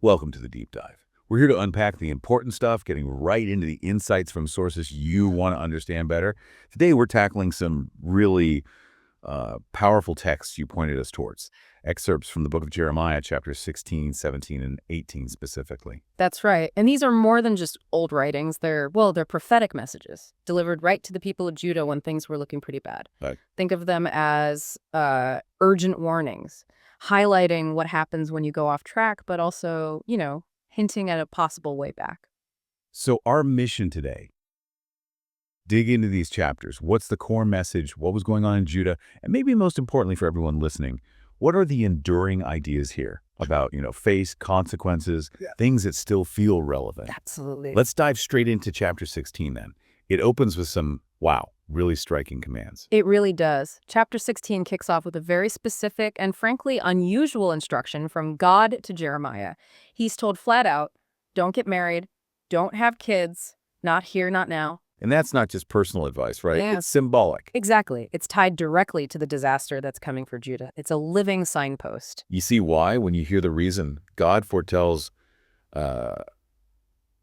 Welcome to the deep dive. We're here to unpack the important stuff, getting right into the insights from sources you want to understand better. Today, we're tackling some really powerful texts you pointed us towards. Excerpts from the book of Jeremiah, chapters 16, 17, and 18 specifically. That's right. And these are more than just old writings. They're prophetic messages delivered right to the people of Judah when things were looking pretty bad. Right. Think of them as urgent warnings, highlighting what happens when you go off track, but also, hinting at a possible way back. So our mission today, dig into these chapters. What's the core message? What was going on in Judah? And maybe most importantly for everyone listening, what are the enduring ideas here about, face, consequences, things that still feel relevant? Absolutely. Let's dive straight into chapter 16 then. It opens with some, really striking commands. It really does. Chapter 16 kicks off with a very specific and frankly unusual instruction from God to Jeremiah. He's told flat out, don't get married, don't have kids, not here, not now. And that's not just personal advice, right? Yeah. It's symbolic. Exactly. It's tied directly to the disaster that's coming for Judah. It's a living signpost. You see why when you hear the reason? God foretells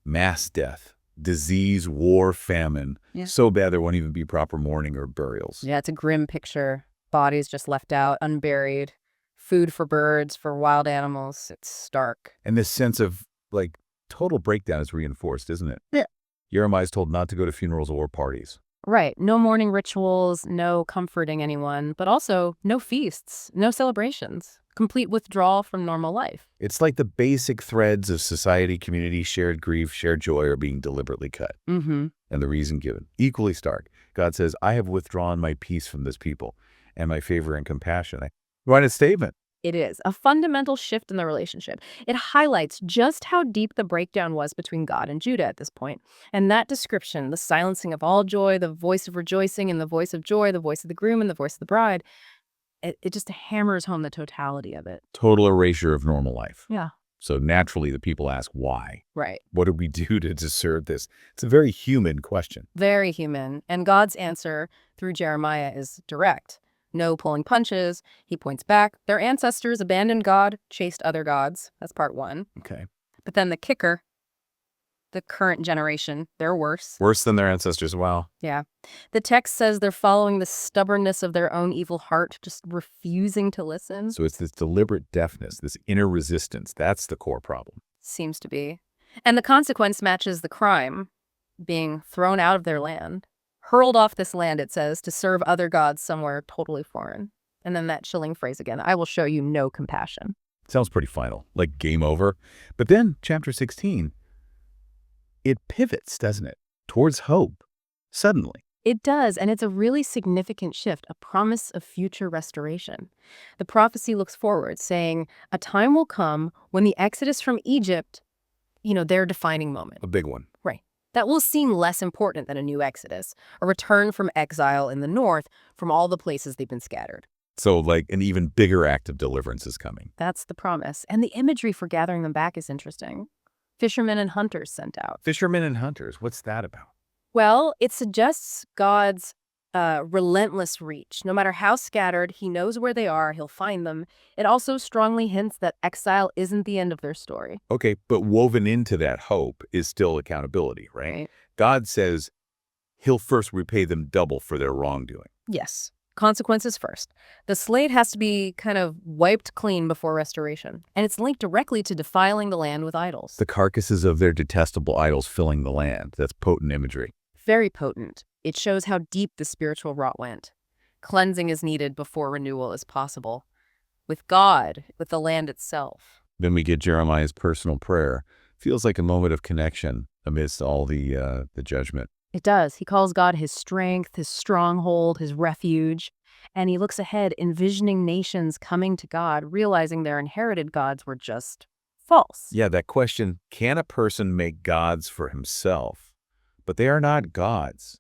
mass death, disease, war, famine, so bad there won't even be proper mourning or burials. Yeah, it's a grim picture. Bodies just left out, unburied, food for birds, for wild animals. It's stark. And this sense of, total breakdown is reinforced, isn't it? Yeah. Jeremiah's told not to go to funerals or parties. Right. No mourning rituals, no comforting anyone, but also no feasts, no celebrations. Complete withdrawal from normal life. It's like the basic threads of society, community, shared grief, shared joy are being deliberately cut. Mm-hmm. And the reason given, equally stark. God says, I have withdrawn my peace from this people and my favor and compassion. Quite a statement. It is a fundamental shift in the relationship. It highlights just how deep the breakdown was between God and Judah at this point. And that description, the silencing of all joy, the voice of rejoicing and the voice of joy, the voice of the groom and the voice of the bride, it just hammers home the totality of it. Total erasure of normal life. Yeah. So naturally, the people ask why. Right. What did we do to deserve this? It's a very human question. Very human. And God's answer through Jeremiah is direct. No pulling punches. He points back. Their ancestors abandoned God, chased other gods. That's part one. Okay. But then the kicker, the current generation, they're worse. Worse than their ancestors. Wow. Yeah. The text says they're following the stubbornness of their own evil heart, just refusing to listen. So it's this deliberate deafness, this inner resistance. That's the core problem. Seems to be. And the consequence matches the crime, being thrown out of their land. Hurled off this land, it says, to serve other gods somewhere totally foreign. And then that chilling phrase again, I will show you no compassion. Sounds pretty final, like game over. But then, chapter 16, it pivots, doesn't it, towards hope, suddenly. It does, and it's a really significant shift, a promise of future restoration. The prophecy looks forward, saying, a time will come when the exodus from Egypt, their defining moment. A big one. Right. That will seem less important than a new exodus, a return from exile in the north from all the places they've been scattered. So, an even bigger act of deliverance is coming. That's the promise. And the imagery for gathering them back is interesting. Fishermen and hunters sent out. Fishermen and hunters, what's that about? Well, it suggests God's relentless reach. No matter how scattered, he knows where they are, he'll find them. It also strongly hints that exile isn't the end of their story. Okay, but woven into that hope is still accountability, right? God says he'll first repay them double for their wrongdoing. Yes. Consequences first. The slate has to be kind of wiped clean before restoration. And it's linked directly to defiling the land with idols. The carcasses of their detestable idols filling the land. That's potent imagery. Very potent. It shows how deep the spiritual rot went. Cleansing is needed before renewal is possible. With God, with the land itself. Then we get Jeremiah's personal prayer. Feels like a moment of connection amidst all the judgment. It does. He calls God his strength, his stronghold, his refuge. And he looks ahead, envisioning nations coming to God, realizing their inherited gods were just false. Yeah, that question, can a person make gods for himself? But they are not gods.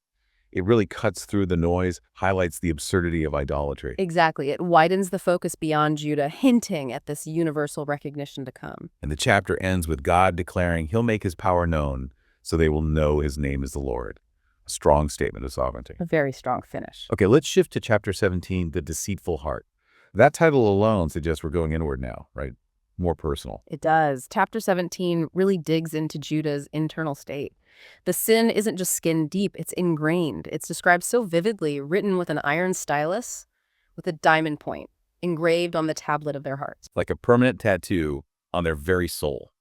It really cuts through the noise, highlights the absurdity of idolatry. Exactly. It widens the focus beyond Judah, hinting at this universal recognition to come. And the chapter ends with God declaring he'll make his power known so they will know his name is the Lord. A strong statement of sovereignty. A very strong finish. Okay, let's shift to chapter 17, the deceitful heart. That title alone suggests we're going inward now, right? more personal. It does. Chapter 17 really digs into Judah's internal state. The sin isn't just skin deep, it's ingrained. It's described so vividly, written with an iron stylus, with a diamond point, engraved on the tablet of their hearts. Like a permanent tattoo on their very soul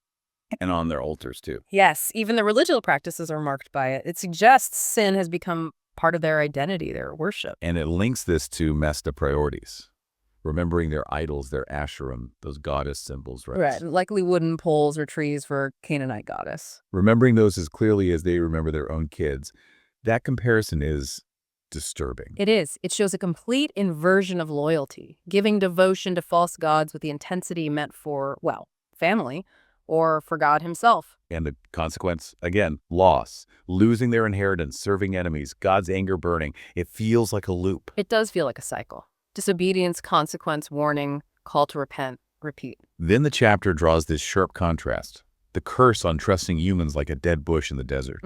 and on their altars too. Yes, even the religious practices are marked by it. It suggests sin has become part of their identity, their worship. And it links this to Mesta priorities. Remembering their idols, their Asherim, those goddess symbols, right? Right, likely wooden poles or trees for Canaanite goddess. Remembering those as clearly as they remember their own kids, that comparison is disturbing. It is. It shows a complete inversion of loyalty, giving devotion to false gods with the intensity meant for, well, family, or for God himself. And the consequence, again, loss, losing their inheritance, serving enemies, God's anger burning. It feels like a loop. It does feel like a cycle. Disobedience, consequence, warning, call to repent, repeat. Then the chapter draws this sharp contrast. The curse on trusting humans like a dead bush in the desert.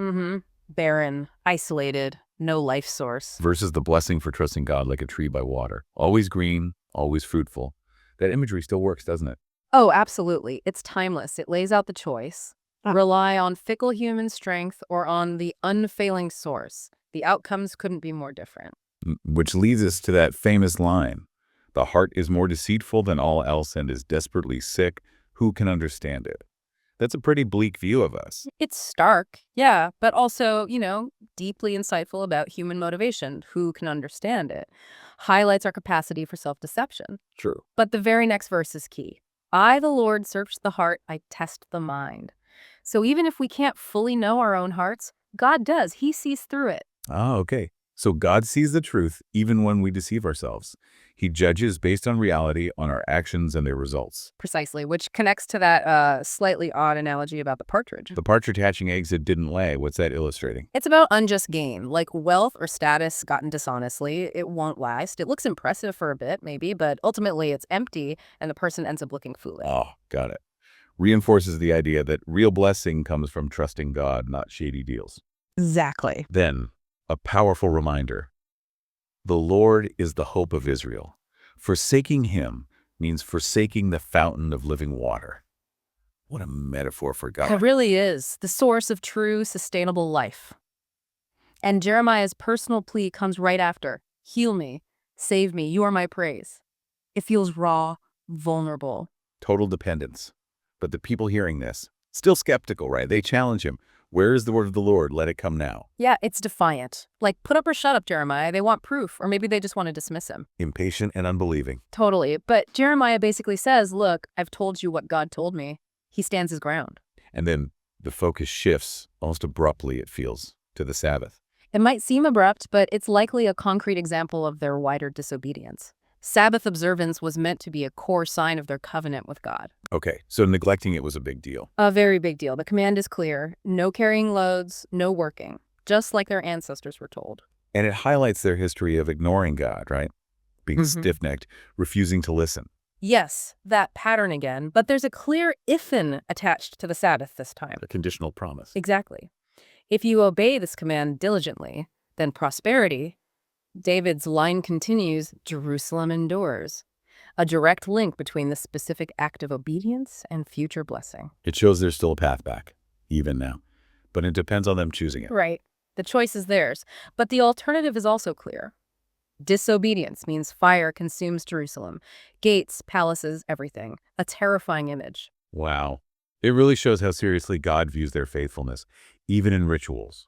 Barren, isolated, no life source. Versus the blessing for trusting God like a tree by water. Always green, always fruitful. That imagery still works, doesn't it? Oh, absolutely. It's timeless. It lays out the choice. Rely on fickle human strength or on the unfailing source. The outcomes couldn't be more different. Which leads us to that famous line. The heart is more deceitful than all else and is desperately sick. Who can understand it? That's a pretty bleak view of us. It's stark, yeah, but also, deeply insightful about human motivation. Who can understand it? Highlights our capacity for self-deception. True. But the very next verse is key. I, the Lord, search the heart, I test the mind. So even if we can't fully know our own hearts, God does. He sees through it. Ah, okay. So God sees the truth even when we deceive ourselves. He judges based on reality, on our actions and their results. Precisely, which connects to that slightly odd analogy about the partridge. The partridge hatching eggs that didn't lay, what's that illustrating? It's about unjust gain, like wealth or status gotten dishonestly. It won't last. It looks impressive for a bit, maybe, but ultimately it's empty and the person ends up looking foolish. Oh, got it. Reinforces the idea that real blessing comes from trusting God, not shady deals. Exactly. Then, a powerful reminder. The Lord is the hope of Israel. Forsaking him means forsaking the fountain of living water. What a metaphor for God. It really is the source of true, sustainable life. And Jeremiah's personal plea comes right after. Heal me, save me, you are my praise. It feels raw, vulnerable. Total dependence. But the people hearing this, still skeptical, right? They challenge him. Where is the word of the Lord? Let it come now. Yeah, it's defiant. Like, put up or shut up, Jeremiah. They want proof, or maybe they just want to dismiss him. Impatient and unbelieving. Totally. But Jeremiah basically says, look, I've told you what God told me. He stands his ground. And then the focus shifts, almost abruptly, it feels, to the Sabbath. It might seem abrupt, but it's likely a concrete example of their wider disobedience. Sabbath observance was meant to be a core sign of their covenant with God. Okay, so neglecting it was a big deal. A very big deal. The command is clear. No carrying loads, no working. Just like their ancestors were told. And it highlights their history of ignoring God, right? Being stiff-necked, refusing to listen. Yes, that pattern again. But there's a clear ifin attached to the Sabbath this time. A conditional promise. Exactly. If you obey this command diligently, then prosperity, David's line continues, Jerusalem endures. A direct link between the specific act of obedience and future blessing. It shows there's still a path back, even now. But it depends on them choosing it. Right. The choice is theirs. But the alternative is also clear. Disobedience means fire consumes Jerusalem. Gates, palaces, everything. A terrifying image. Wow. It really shows how seriously God views their faithfulness, even in rituals.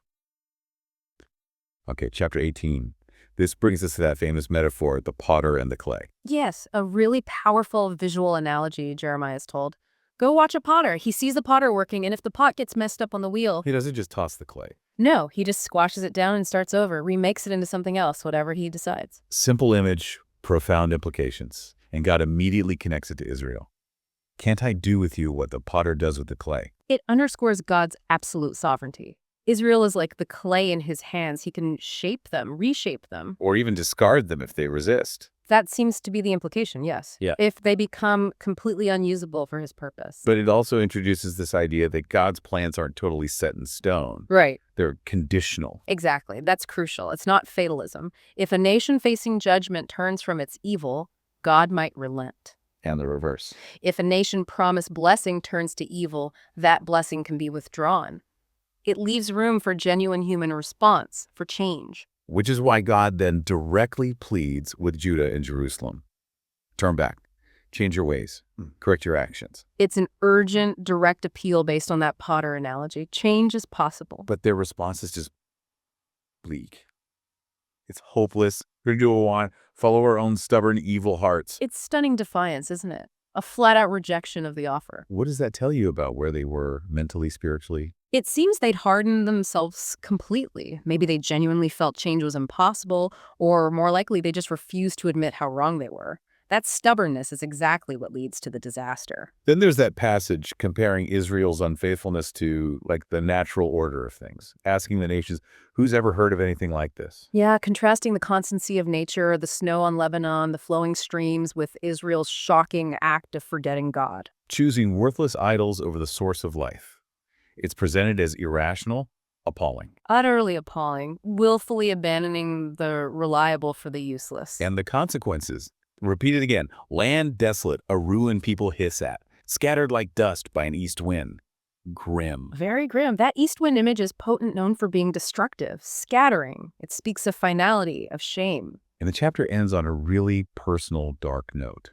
Okay, chapter 18. This brings us to that famous metaphor, the potter and the clay. Yes, a really powerful visual analogy, Jeremiah is told. Go watch a potter. He sees the potter working, and if the pot gets messed up on the wheel... He doesn't just toss the clay. No, he just squashes it down and starts over, remakes it into something else, whatever he decides. Simple image, profound implications. And God immediately connects it to Israel. Can't I do with you what the potter does with the clay? It underscores God's absolute sovereignty. Israel is like the clay in his hands. He can shape them, reshape them. Or even discard them if they resist. That seems to be the implication, yes. Yeah. If they become completely unusable for his purpose. But it also introduces this idea that God's plans aren't totally set in stone. Right. They're conditional. Exactly. That's crucial. It's not fatalism. If a nation facing judgment turns from its evil, God might relent. And the reverse. If a nation promised blessing turns to evil, that blessing can be withdrawn. It leaves room for genuine human response, for change. Which is why God then directly pleads with Judah and Jerusalem. Turn back. Change your ways. Correct your actions. It's an urgent, direct appeal based on that Potter analogy. Change is possible. But their response is just bleak. It's hopeless. We're going to do what we want. Follow our own stubborn, evil hearts. It's stunning defiance, isn't it? A flat-out rejection of the offer. What does that tell you about where they were mentally, spiritually? It seems they'd hardened themselves completely. Maybe they genuinely felt change was impossible, or more likely they just refused to admit how wrong they were. That stubbornness is exactly what leads to the disaster. Then there's that passage comparing Israel's unfaithfulness to, like, the natural order of things, asking the nations, who's ever heard of anything like this? Yeah, contrasting the constancy of nature, the snow on Lebanon, the flowing streams, with Israel's shocking act of forgetting God. Choosing worthless idols over the source of life. It's presented as irrational, appalling. Utterly appalling, willfully abandoning the reliable for the useless. And the consequences. Repeat it again. Land desolate, a ruin people hiss at, scattered like dust by an east wind. Grim. Very grim. That east wind image is potent, known for being destructive, scattering. It speaks of finality, of shame. And the chapter ends on a really personal, dark note.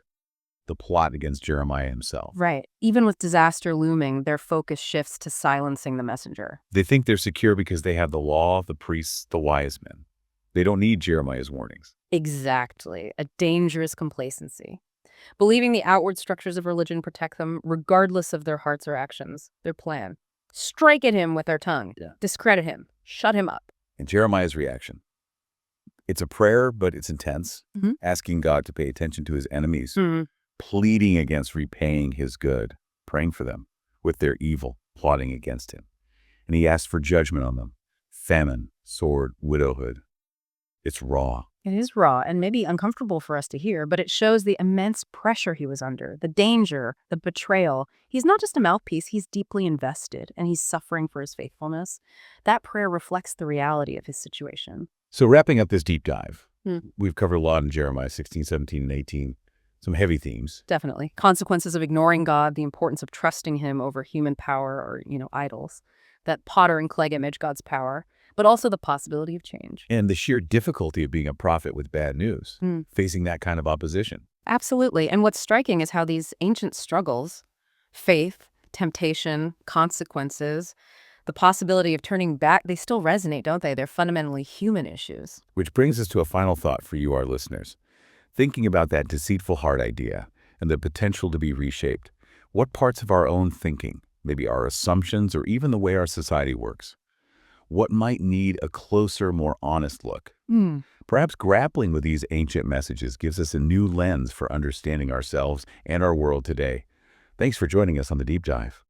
The plot against Jeremiah himself. Right. Even with disaster looming, their focus shifts to silencing the messenger. They think they're secure because they have the law, the priests, the wise men. They don't need Jeremiah's warnings. Exactly. A dangerous complacency. Believing the outward structures of religion protect them, regardless of their hearts or actions, their plan. Strike at him with their tongue. Yeah. Discredit him. Shut him up. And Jeremiah's reaction. It's a prayer, but it's intense. Asking God to pay attention to his enemies. Pleading against repaying his good. Praying for them with their evil, plotting against him. And he asked for judgment on them. Famine, sword, widowhood. It's raw. It is raw and maybe uncomfortable for us to hear, but it shows the immense pressure he was under, the danger, the betrayal. He's not just a mouthpiece, he's deeply invested, and he's suffering for his faithfulness. That prayer reflects the reality of his situation. So wrapping up this deep dive, we've covered a lot in Jeremiah 16, 17, and 18. Some heavy themes. Definitely. Consequences of ignoring God, the importance of trusting him over human power or, idols. That potter and clay image, God's power, but also the possibility of change. And the sheer difficulty of being a prophet with bad news, facing that kind of opposition. Absolutely. And what's striking is how these ancient struggles, faith, temptation, consequences, the possibility of turning back, they still resonate, don't they? They're fundamentally human issues. Which brings us to a final thought for you, our listeners. Thinking about that deceitful heart idea and the potential to be reshaped, what parts of our own thinking, maybe our assumptions or even the way our society works, what might need a closer, more honest look? Perhaps grappling with these ancient messages gives us a new lens for understanding ourselves and our world today. Thanks for joining us on The Deep Dive.